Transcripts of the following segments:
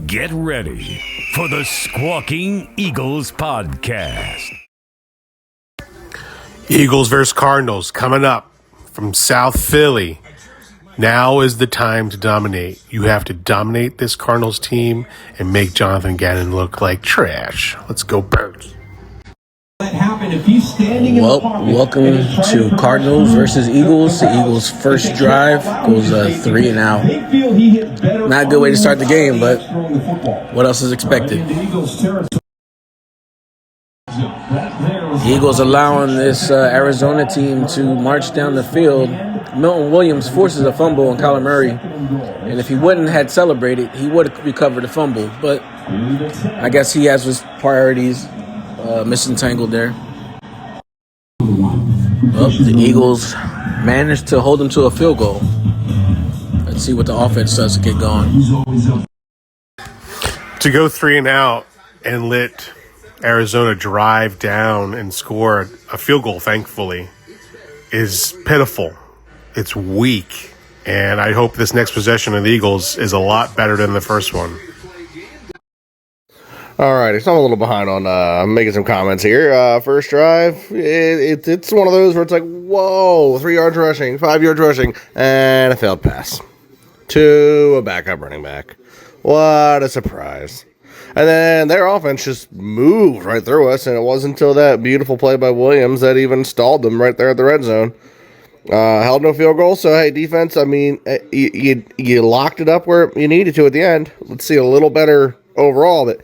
Get ready for the Squawking Eagles Podcast. Eagles versus Cardinals coming up from South Philly. Now is the time to dominate. You have to dominate this Cardinals team and make Jonathan Gannon look like trash. Let's go, Birds. Well, welcome to Cardinals versus Eagles. The Eagles' first drive goes 3 and out. Not a good way to start the game, but what else is expected? The Eagles allowing this Arizona team to march down the field. Milton Williams forces a fumble on Kyler Murray, and if he wouldn't had celebrated, he would have recovered the fumble. But I guess he has his priorities misentangled there. Well, the Eagles managed to hold them to a field goal. Let's see what the offense does to get going. To go 3 and out and let Arizona drive down and score a field goal, thankfully, is pitiful. It's weak. And I hope this next possession of the Eagles is a lot better than the first one. All right, so I'm a little behind on making some comments here. First drive, it's one of those where it's like, whoa, 3 yards rushing, 5 yards rushing, and a failed pass to a backup running back. What a surprise. And then their offense just moved right through us, and it wasn't until that beautiful play by Williams that even stalled them right there at the red zone. Held no field goal, so hey, defense, I mean, you locked it up where you needed to at the end. Let's see a little better overall, but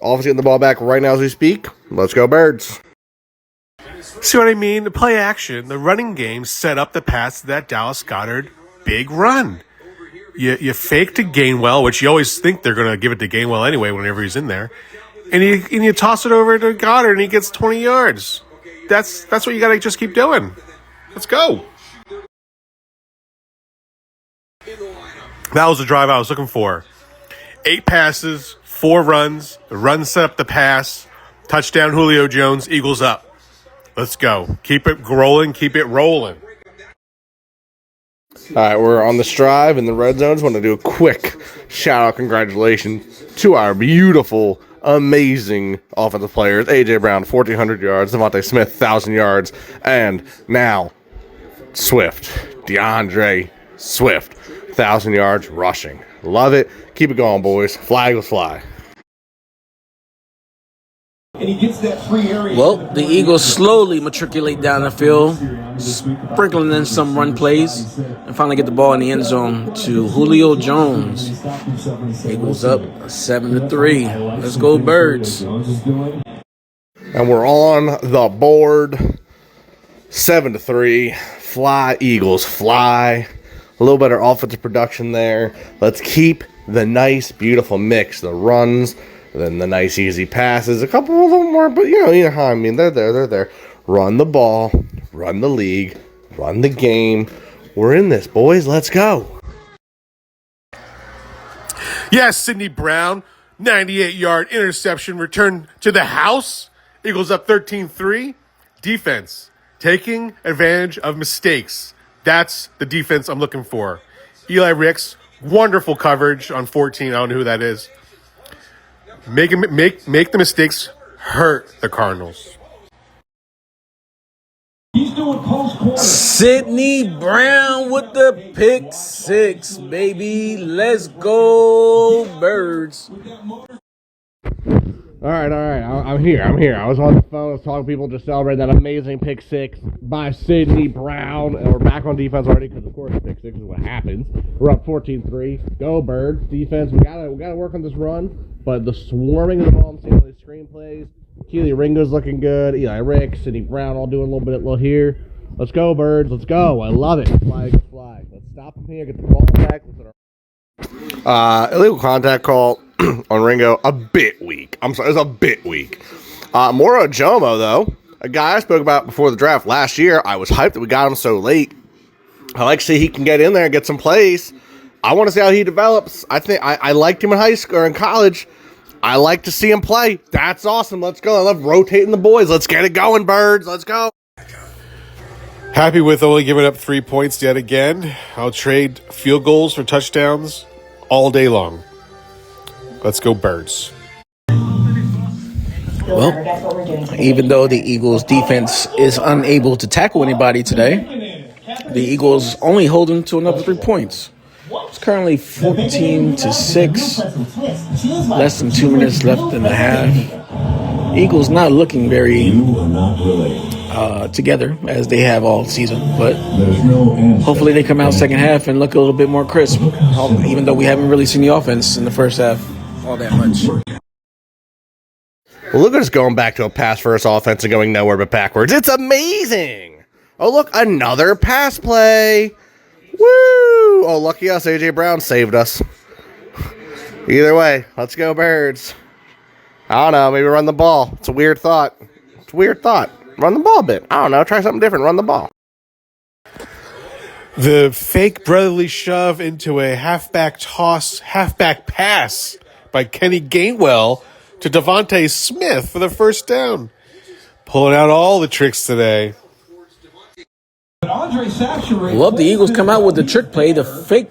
obviously getting the ball back right now as we speak. Let's go, Birds. See what I mean? The play action, the running game set up the pass to that Dallas Goedert big run. You fake to Gainwell, which you always think they're going to give it to Gainwell anyway whenever he's in there. And you toss it over to Goddard and he gets 20 yards. That's what you got to just keep doing. Let's go. That was the drive I was looking for. 8 passes, 4 runs. The run set up the pass. Touchdown Julio Jones. Eagles up. Let's go. Keep it rolling. Keep it rolling. All right, we're on this drive in the red zone. Just want to do a quick shout-out congratulations to our beautiful, amazing offensive players. A.J. Brown, 1,400 yards. Devontae Smith, 1,000 yards. And now, Swift, DeAndre Swift, 1,000 yards rushing. Love it. Keep it going, boys. Flag will fly. Well, the Eagles slowly matriculate down the field, sprinkling in some run plays, and finally get the ball in the end zone to Julio Jones. Eagles up 7-3. Let's go, Birds. And we're on the board. 7-3. Fly, Eagles, fly. A little better offensive production there. Let's keep the nice, beautiful mix. The runs, then the nice, easy passes. A couple of them more, but you know how I mean. They're there. Run the ball, run the league, run the game. We're in this, boys. Let's go. Yes, Sidney Brown, 98-yard interception return to the house. Eagles up 13-3. Defense, taking advantage of mistakes. That's the defense I'm looking for. Eli Ricks, wonderful coverage on 14. I don't know who that is. Make the mistakes hurt the Cardinals. Sidney Brown with the pick 6, baby. Let's go, Birds. All right. I'm here. I was on the phone. I was talking to people just celebrating that amazing pick 6 by Sidney Brown. And we're back on defense already because, of course, pick 6 is what happens. We're up 14-3. Go, Birds. Defense, we gotta work on this run. But the swarming of the ball, I'm seeing all these screenplays. Keely Ringo's looking good. Eli Ricks, Sidney Brown all doing a little here. Let's go, Birds. Let's go. I love it. Fly. Let's stop them here. Get the ball back. Illegal contact call on Ringo. A bit weak. I'm sorry. It's a bit weak. Moro Jomo, though, a guy I spoke about before the draft last year. I was hyped that we got him so late. I like to see he can get in there and get some plays. I want to see how he develops. I think I liked him in high school or in college. I like to see him play. That's awesome. Let's go. I love rotating the boys. Let's get it going, Birds. Let's go. Happy with only giving up 3 points yet again. I'll trade field goals for touchdowns all day long. Let's go Birds. Well, even though the Eagles defense is unable to tackle anybody today, the Eagles only hold them to another 3 points. It's currently 14-6. Less than 2 minutes left in the half. Eagles not looking very together as they have all season, but hopefully they come out second half and look a little bit more crisp, even though we haven't really seen the offense in the first half all that much. Well, look at us going back to a pass-first offense and going nowhere but backwards. It's amazing. Oh, look, another pass play. Woo! Oh, lucky us, A.J. Brown saved us. Either way, let's go Birds. I don't know, maybe run the ball. It's a weird thought. Run the ball a bit. I don't know, try something different. Run the ball. The fake brotherly shove into a halfback pass by Kenny Gainwell to Devontae Smith for the first down. Pulling out all the tricks today. Well, the Eagles come out with the trick play, the fake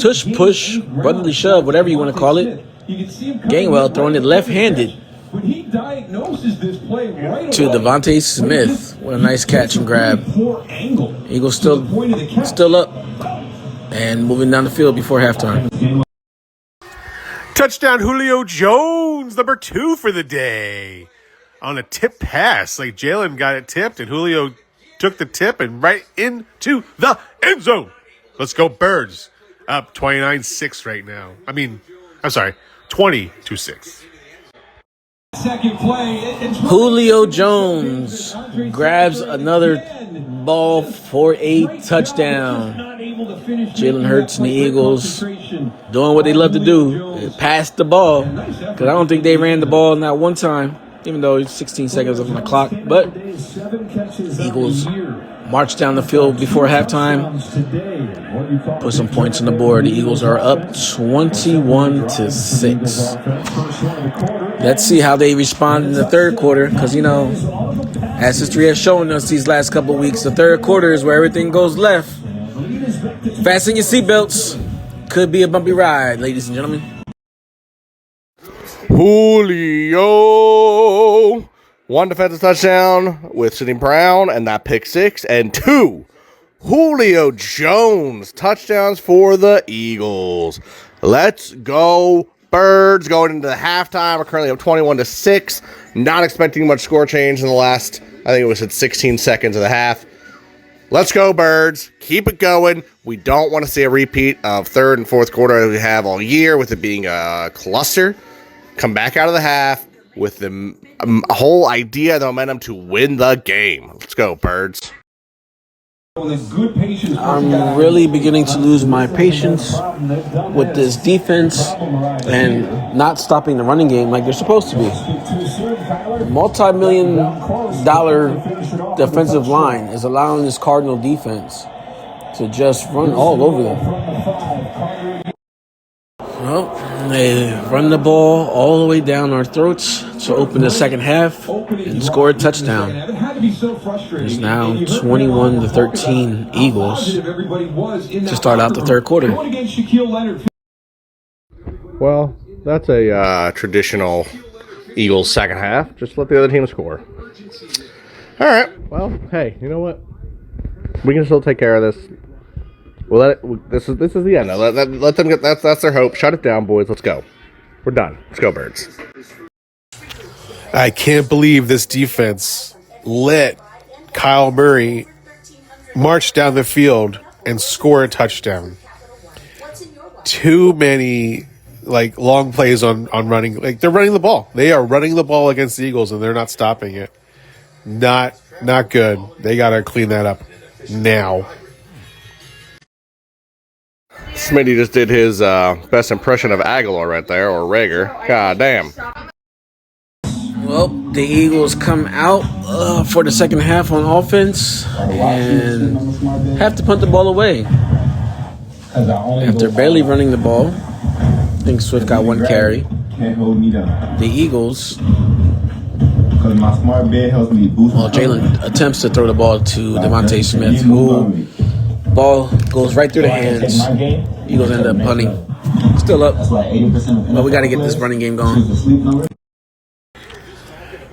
tush push, brotherly shove, whatever you want to call it. Gainwell throwing it left-handed to Devontae Smith. What a nice catch and grab. Eagles still up and moving down the field before halftime. Touchdown Julio Jones, number 2 for the day. On a tip pass. Like Jalen got it tipped and Julio took the tip and right into the end zone. Let's go Birds. Up 29-6 right now. I'm sorry, 20-6. Second play. Julio Jones grabs another ball for a touchdown. Jalen Hurts and the Eagles doing what they love to do, pass the ball. Because I don't think they ran the ball not one time, even though it's 16 seconds on the clock. But Eagles march down the field before halftime, put some points on the board. The Eagles are up 21-6. Let's see how they respond in the third quarter, because, as history has shown us these last couple of weeks, the third quarter is where everything goes left. Fasten your seatbelts. Could be a bumpy ride, ladies and gentlemen. Julio. 1 defensive touchdown with Sidney Brown and that pick 6. And 2 Julio Jones touchdowns for the Eagles. Let's go Birds. Going into the halftime, we're currently up 21-6. Not expecting much score change in the last, I think it was at 16 seconds of the half. Let's go Birds. Keep it going. We don't want to see a repeat of third and fourth quarter that we have all year with it being a cluster. Come back out of the half with the whole idea, the momentum to win the game. Let's go Birds. I'm really beginning to lose my patience with this defense and not stopping the running game like they're supposed to be. Multi-million-dollar defensive line is allowing this Cardinal defense to just run all over them. Well, they run the ball all the way down our throats to open the second half and score a touchdown. It's now 21-13 Eagles to start out the third quarter. Well, that's a traditional Eagles second half. Just let the other team score. All right. Well, hey, you know what? We can still take care of this. This is the end. Let them get that's their hope. Shut it down, boys. Let's go. We're done. Let's go, Birds. I can't believe this defense let Kyle Murray march down the field and score a touchdown. Too many long plays on running. They're running the ball. They are running the ball against the Eagles and they're not stopping it. Not good. They gotta clean that up now. Smitty just did his best impression of Aguilar right there, or Rager. God damn. Well, the Eagles come out for the second half on offense and have to punt the ball away. After barely running the ball, I think Swift got 1 carry. The Eagles, Jalen attempts to throw the ball to Devontae Smith, who ball goes right through the hands. Eagles end up punting. Still up. But we got to get this running game going.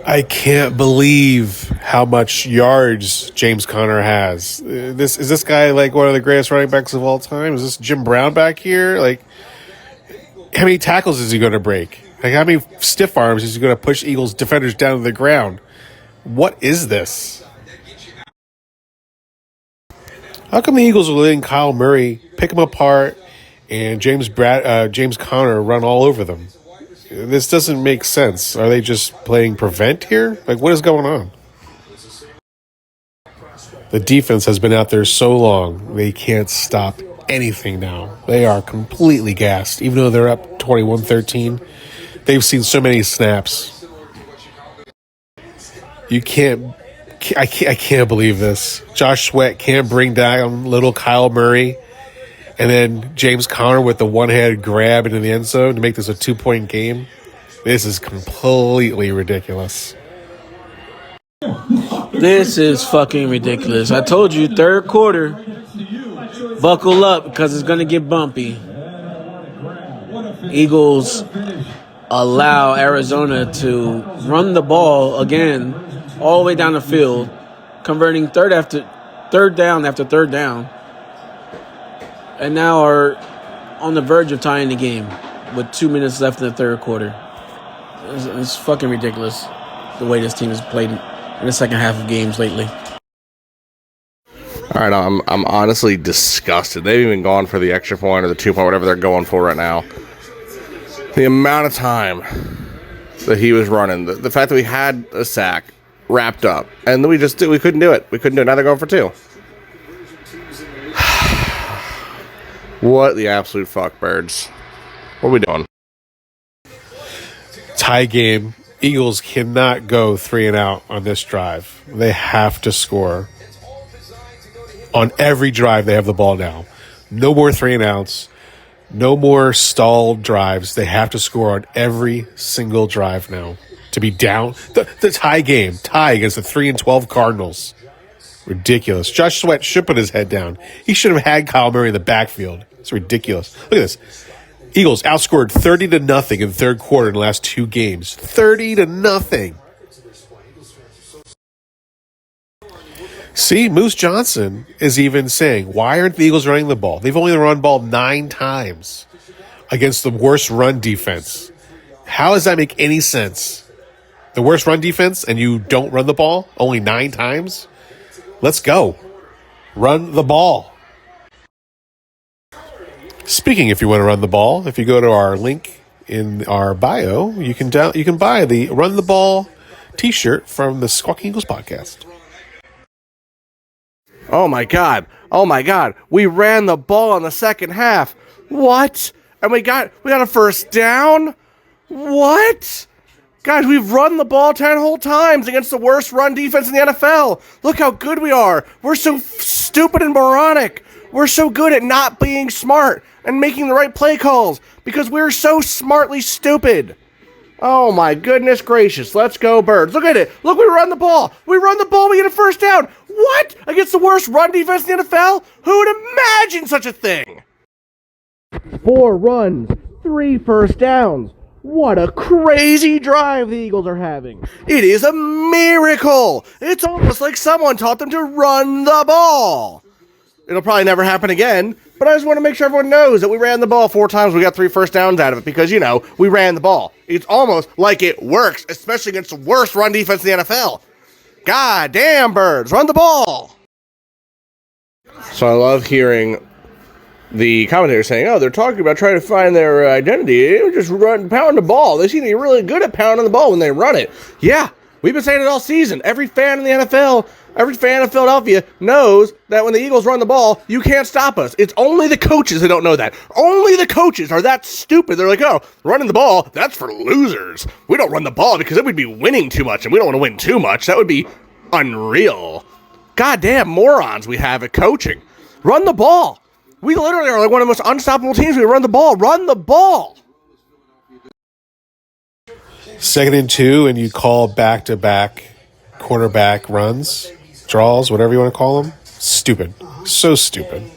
I can't believe how much yards James Conner has. Is this guy like one of the greatest running backs of all time? Is this Jim Brown back here? Like, how many tackles is he going to break? Like, how many stiff arms is he going to push Eagles defenders down to the ground? What is this? How come the Eagles are letting Kyle Murray pick him apart and James Conner run all over them? This doesn't make sense. Are they just playing prevent here? Like, what is going on? The defense has been out there so long, they can't stop anything now. They are completely gassed. Even though they're up 21-13, they've seen so many snaps. I can't believe this. Josh Sweat can't bring down little Kyle Murray. And then James Conner with the one-handed grab into the end zone to make this a 2-point game. This is completely ridiculous. This is fucking ridiculous. I told you, third quarter, buckle up because it's going to get bumpy. Eagles allow Arizona to run the ball again all the way down the field, converting third down after third down. And now are on the verge of tying the game with 2 minutes left in the third quarter. It's fucking ridiculous the way this team has played in the second half of games lately. All right, I'm honestly disgusted. They've even gone for the extra point or the 2 point, whatever they're going for right now. The amount of time that he was running, the fact that we had a sack wrapped up, and we couldn't do it. We couldn't do it. Now they're going for 2. What the absolute fuck, birds? What are we doing? Tie game. Eagles cannot go 3 and out on this drive. They have to score. On every drive, they have the ball now. No more 3 and outs. No more stalled drives. They have to score on every single drive now to be down. The tie game. Tie against the 3-12 Cardinals. Ridiculous. Josh Sweat should put his head down. He should have had Kyle Murray in the backfield. It's ridiculous. Look at this. Eagles outscored 30-0 in third quarter in the last 2 games. 30-0. See, Moose Johnson is even saying, why aren't the Eagles running the ball? They've only run ball 9 times against the worst run defense. How does that make any sense? The worst run defense and you don't run the ball only 9 times? Let's go. Run the ball. Speaking, if you want to run the ball, if you go to our link in our bio, you can buy the Run the Ball t-shirt from the Squawking Eagles Podcast. Oh my god. We ran the ball in the second half. What? And we got a first down? What? Guys, we've run the ball 10 whole times against the worst run defense in the NFL. Look how good we are. We're so stupid and moronic. We're so good at not being smart and making the right play calls because we're so smartly stupid. Oh my goodness gracious. Let's go, Birds. Look at it. Look, we run the ball. We get a first down. What? Against the worst run defense in the NFL? Who would imagine such a thing? 4 runs, 3 first downs. What a crazy drive the Eagles are having. It is a miracle. It's almost like someone taught them to run the ball. It'll probably never happen again, but I just want to make sure everyone knows that we ran the ball 4 times. We got 3 first downs out of it because, we ran the ball. It's almost like it works, especially against the worst run defense in the NFL. God damn, Birds, run the ball. So I love hearing the commentator saying, they're talking about trying to find their identity. They just pound the ball. They seem to be really good at pounding the ball when they run it. Yeah, we've been saying it all season. Every fan in the NFL, every fan of Philadelphia knows that when the Eagles run the ball, you can't stop us. It's only the coaches that don't know that. Only the coaches are that stupid. They're like, running the ball, that's for losers. We don't run the ball because it would be winning too much, and we don't want to win too much. That would be unreal. Goddamn morons we have at coaching. Run the ball. We literally are like one of the most unstoppable teams. We run the ball. Run the ball. 2nd and 2, and you call back-to-back quarterback runs, draws, whatever you want to call them. Stupid. So stupid.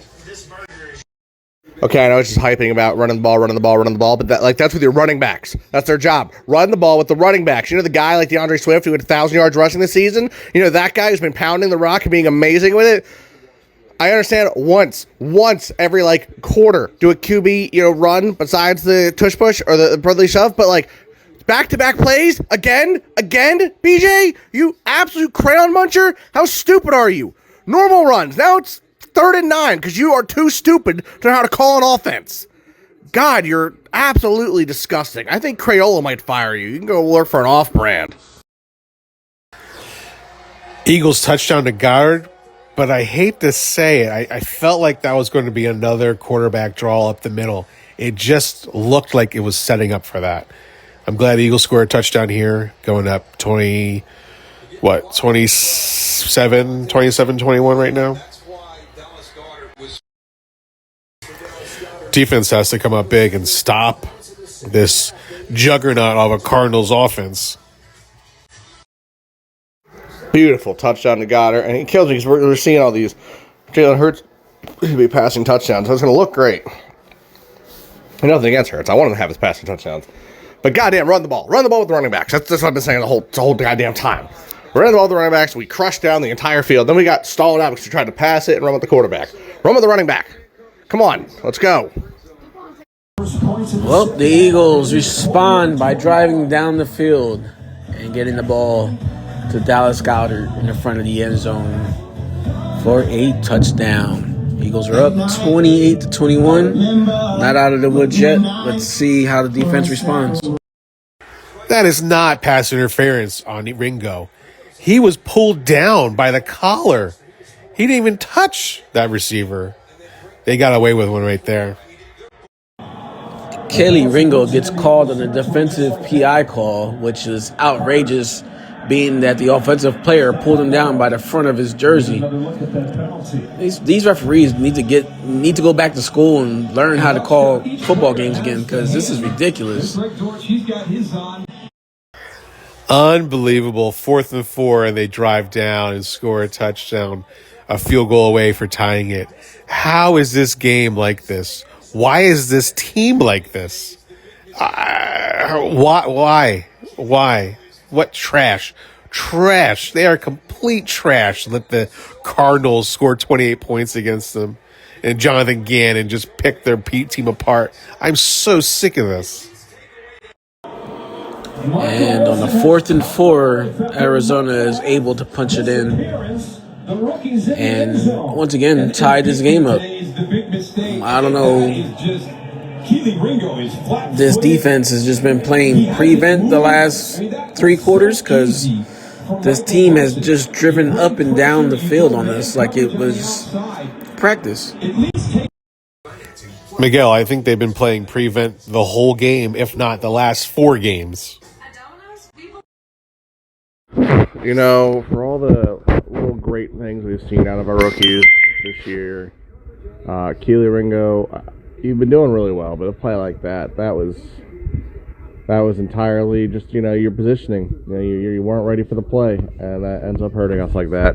Okay, I know it's just hyping about running the ball, but that's with your running backs. That's their job. Run the ball with the running backs. You know the guy like DeAndre Swift who had 1,000 yards rushing this season? You know that guy who's been pounding the rock and being amazing with it? I understand once every quarter do a QB, run besides the tush push or the brotherly shove, but back-to-back plays again, BJ, you absolute crayon muncher. How stupid are you? Normal runs. Now it's 3rd and 9 because you are too stupid to know how to call an offense. God, you're absolutely disgusting. I think Crayola might fire you. You can go work for an off-brand. Eagles touchdown to Goddard, but I hate to say it. I felt like that was going to be another quarterback draw up the middle. It just looked like it was setting up for that. I'm glad the Eagles scored a touchdown here, going up 27-21 right now. Defense has to come up big and stop this juggernaut of a Cardinals offense. Beautiful touchdown to Goddard, and it kills me because we're seeing all these Jalen Hurts be passing touchdowns, so it's going to look great. Nothing against Hurts. I want him to have his passing touchdowns. But goddamn, run the ball. Run the ball with the running backs. That's what I've been saying the whole goddamn time. Run the ball with the running backs. We crushed down the entire field. Then we got stalled out because we tried to pass it and run with the quarterback. Run with the running back. Come on. Let's go. Well, the Eagles respond by driving down the field and getting the ball to Dallas Goedert in the front of the end zone for a touchdown. Eagles are up 28-21. Not out of the woods yet. Let's see how the defense responds. That is not pass interference on Ringo. He was pulled down by the collar. He didn't even touch that receiver. They got away with one right there. Kelly Ringo gets called on a defensive PI call, which is outrageous, being that the offensive player pulled him down by the front of his jersey. These referees need to go back to school and learn how to call football games again, because this is ridiculous. Unbelievable. 4th and 4, and they drive down and score a touchdown, a field goal away for tying it. How is this game like this? Why is this team like this? Why? What trash? Trash. They are complete trash. Let the Cardinals score 28 points against them and Jonathan Gannon just pick their team apart. I'm so sick of this. And on the 4th and 4, Arizona is able to punch it in and once again tied this game up. I don't know. This defense has just been playing prevent the last 3 quarters because this team has just driven up and down the field on us like it was practice. Miguel, I think they've been playing prevent the whole game, if not the last 4 games. You know, for all the little great things we've seen out of our rookies this year, Keely Ringo, you've been doing really well, but a play like that was entirely just, your positioning. You weren't ready for the play, and that ends up hurting us like that.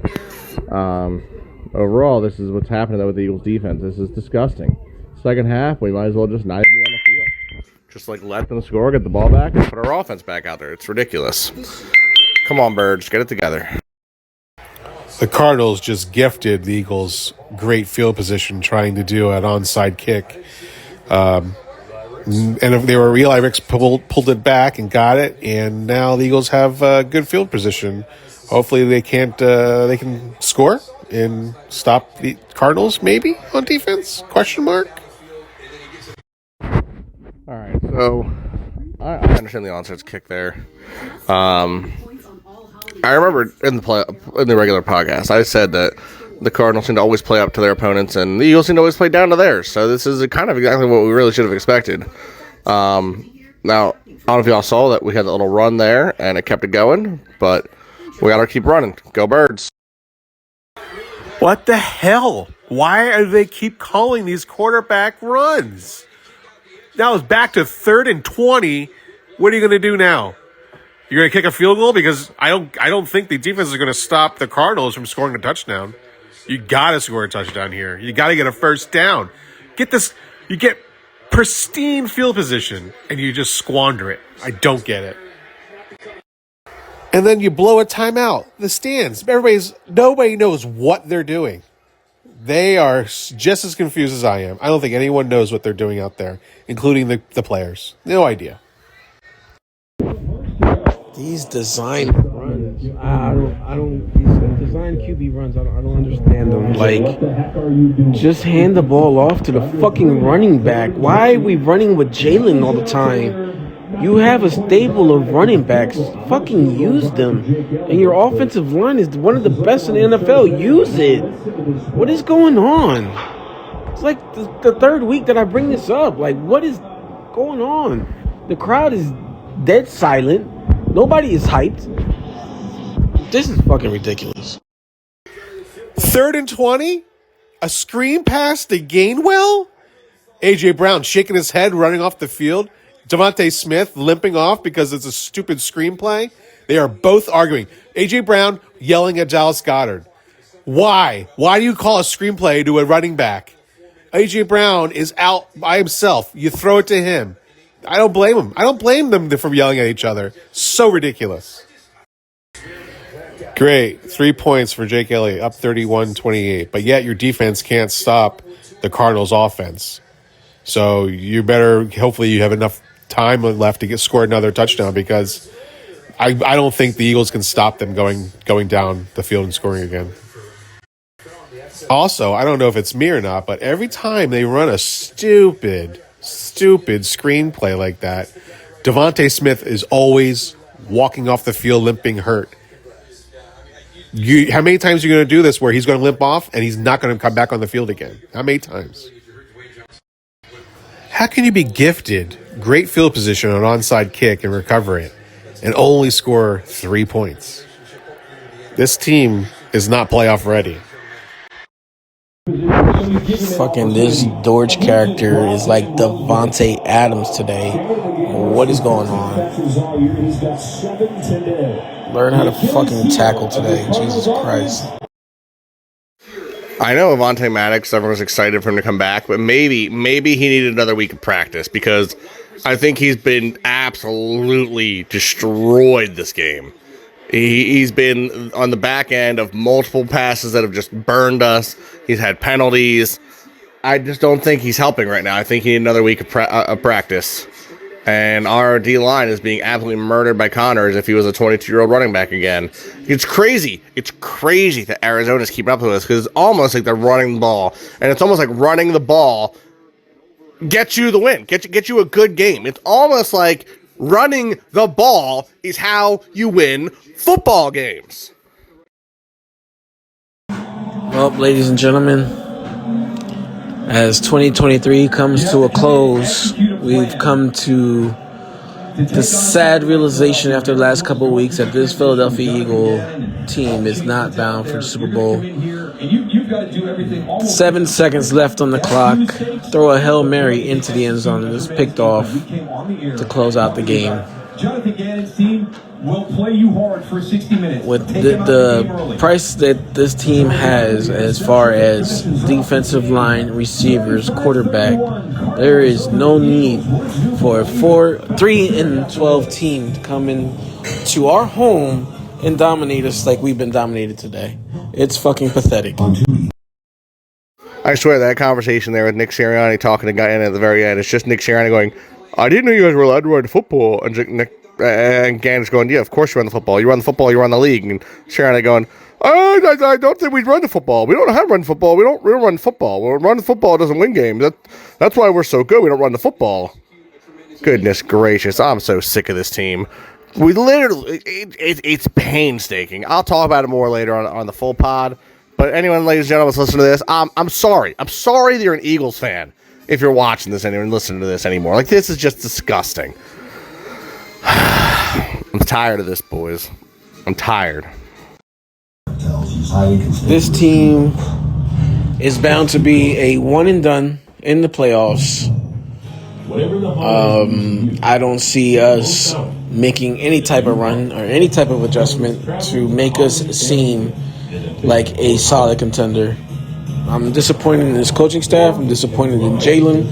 Overall, this is what's happening with the Eagles defense. This is disgusting. Second half, we might as well just not even be on the field. Just let them score, get the ball back, and put our offense back out there. It's ridiculous. Come on, Birds, get it together. The Cardinals just gifted the Eagles great field position trying to do an onside kick. And if they were Eli Ricks pulled it back and got it, and now the Eagles have good field position. Hopefully they can score and stop the Cardinals maybe on defense? Question mark. All right, so I understand the onside kick there. I remember in the regular podcast, I said that the Cardinals seem to always play up to their opponents, and the Eagles seem to always play down to theirs. So this is kind of exactly what we really should have expected. Now, I don't know if y'all saw that we had that little run there, and it kept it going, but we got to keep running. Go Birds. What the hell? Why do they keep calling these quarterback runs? Now it's back to 3rd and 20. What are you going to do now? You're going to kick a field goal? Because I don't think the defense is going to stop the Cardinals from scoring a touchdown. You got to score a touchdown here. You got to get a first down. Get this. You get pristine field position, and you just squander it. I don't get it. And then you blow a timeout. The stands. Nobody knows what they're doing. They are just as confused as I am. I don't think anyone knows what they're doing out there, including the players. No idea. These design runs, these design QB runs, I don't understand them. Like, just hand the ball off to the fucking running back. Why are we running with Jalen all the time? You have a stable of running backs. Fucking use them. And your offensive line is one of the best in the NFL. Use it. What is going on? It's like the third week that I bring this up. Like, what is going on? The crowd is dead silent. Nobody is hyped. This is fucking ridiculous. 3rd and 20? A screen pass to Gainwell? A.J. Brown shaking his head, running off the field. Devontae Smith limping off because it's a stupid screenplay. They are both arguing. A.J. Brown yelling at Dallas Goedert. Why? Why do you call a screenplay to a running back? A.J. Brown is out by himself. You throw it to him. I don't blame him. I don't blame them for yelling at each other. So ridiculous. Great. 3 points for Jake Elliott, up 31-28. But yet your defense can't stop the Cardinals' offense. So you better, hopefully you have enough time left to score another touchdown, because I don't think the Eagles can stop them going down the field and scoring again. Also, I don't know if it's me or not, but every time they run a stupid screenplay like that, Devontae Smith is always walking off the field limping hurt. How many times are you going to do this where he's going to limp off and he's not going to come back on the field again? How many times? How can you be gifted great field position on an onside kick and recover it and only score 3 points? This team is not playoff ready. Fucking this Dortch character is like Devontae Adams today. What is going on? Learn how to fucking tackle today. Jesus Christ. I know Avonte Maddox, everyone's excited for him to come back, but maybe he needed another week of practice, because I think he's been absolutely destroyed this game. He's been on the back end of multiple passes that have just burned us. He's had penalties. I just don't think he's helping right now. I think he needs another week of practice. And our D-line is being absolutely murdered by Connor as if he was a 22-year-old running back again. It's crazy. It's crazy that Arizona's keeping up with us, because it's almost like they're running the ball. And it's almost like running the ball gets you the win, get you a good game. It's almost like running the ball is how you win football games. Well, ladies and gentlemen, as 2023 comes to a close, we've come to the sad realization after the last couple of weeks that this Philadelphia Eagle team is not bound for the Super Bowl. 7 seconds left on the clock. Throw a Hail Mary into the end zone and it's picked off to close out the game. Jonathan Gannon's team will play you hard for 60 minutes. With the price that this team has as far as defensive line, receivers, quarterback, there is no need for a 3-12 team to come in to our home and dominate us like we've been dominated today. It's fucking pathetic. I swear that conversation there with Nick Sirianni talking to Guyan at the very end, it's just Nick Sirianni going, I didn't know you guys were allowed to run the football. And Gannon's going, yeah, of course you run the football. You run the football, you run the league. And Sirianni going, I don't think we run the football. We don't know how to run football. We don't run football. Well, run the football doesn't win games. That's why we're so good. We don't run the football. Goodness gracious, I'm so sick of this team. We literally, it's painstaking. I'll talk about it more later on the full pod. But anyone, ladies and gentlemen, listen to this. I'm sorry. I'm sorry that you're an Eagles fan if you're watching this and listening to this anymore. Like, this is just disgusting. I'm tired of this, boys. I'm tired. This team is bound to be a one and done in the playoffs. I don't see us making any type of run or any type of adjustment to make us seem like a solid contender. I'm disappointed in his coaching staff. I'm disappointed in Jalen.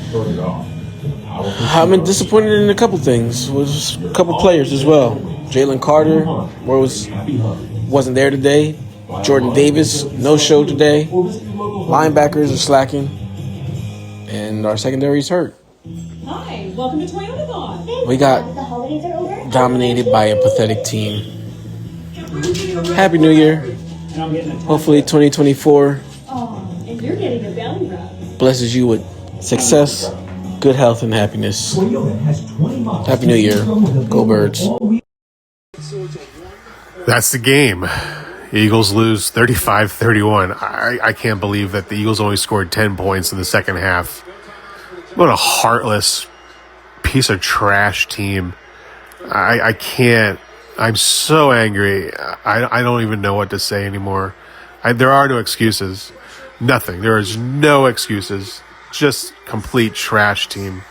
I've been disappointed in a couple things. Was a couple players as well. Jalen Carter wasn't there today. Jordan Davis, no show today. Linebackers are slacking. And our secondary is hurt. Hi, welcome to Toyota. We got dominated by a pathetic team. Happy New Year. Hopefully 2024 And you're getting a belly rub. blesses you with success, good health, and happiness. Happy New Year. Go Birds. That's the game. Eagles lose 35-31. I can't believe that the Eagles only scored 10 points in the second half. What a heartless piece of trash team. I can't. I'm so angry. I don't even know what to say anymore. There are no excuses. Nothing. There is no excuses. Just complete trash team.